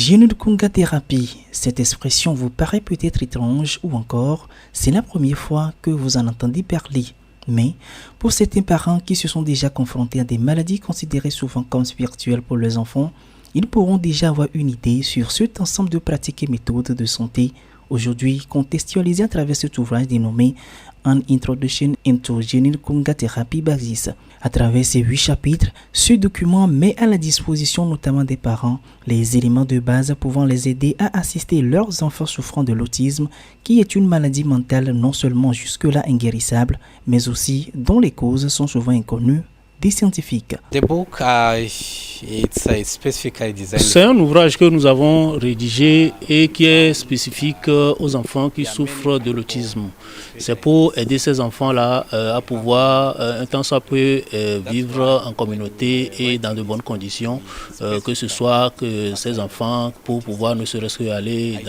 Génikunga-thérapie, cette expression vous paraît peut-être étrange ou encore c'est la première fois que vous en entendez parler. Mais pour certains parents qui se sont déjà confrontés à des maladies considérées souvent comme spirituelles pour leurs enfants, ils pourront déjà avoir une idée sur cet ensemble de pratiques et méthodes de santé aujourd'hui contextualisées à travers cet ouvrage dénommé An Introduction into Génikunga Therapy Basis. À travers ces 8 chapitres, ce document met à la disposition notamment des parents les éléments de base pouvant les aider à assister leurs enfants souffrant de l'autisme, qui est une maladie mentale non seulement jusque-là inguérissable, mais aussi dont les causes sont souvent inconnues des scientifiques. C'est un ouvrage que nous avons rédigé et qui est spécifique aux enfants qui souffrent de l'autisme. C'est pour aider ces enfants-là à pouvoir, un temps soit peu, vivre en communauté et dans de bonnes conditions, que ce soit que ces enfants, pour pouvoir ne serait-ce qu'aller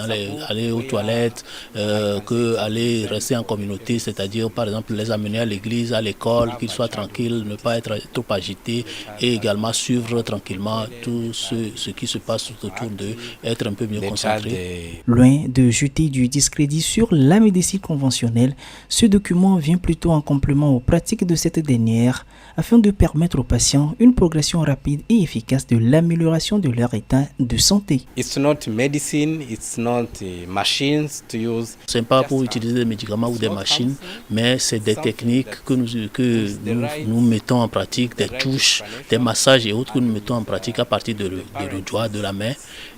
aller aux toilettes, aller rester en communauté, c'est-à-dire par exemple les amener à l'église, à l'école, qu'ils soient tranquilles, ne pas être trop agités et également suivre tranquillement tout ce qui se passe autour d'eux, être un peu mieux concentrés. Loin de jeter du discrédit sur la médecine conventionnelle, ce document vient plutôt en complément aux pratiques de cette dernière afin de permettre aux patients une progression rapide et efficace de l'amélioration de leur état de santé. Ce n'est pas pour utiliser des médicaments ou des machines, mais c'est des techniques que nous mettons en pratique, des touches, des massages et autres que nous mettons en pratique à partir de le doigt, de la main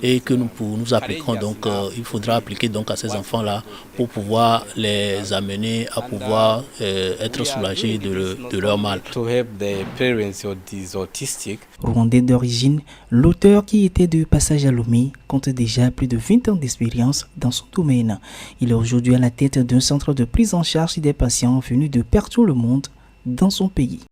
et que nous appliquons. Donc il faudra appliquer donc à ces enfants-là pour pouvoir les amener à pouvoir être soulagés de leur mal. Rwandais d'origine, l'auteur qui était de passage à Lomé compte déjà plus de 20 ans d'expérience dans son domaine. Il est aujourd'hui à la tête d'un centre de prise en charge des patients venus de partout le monde dans son pays.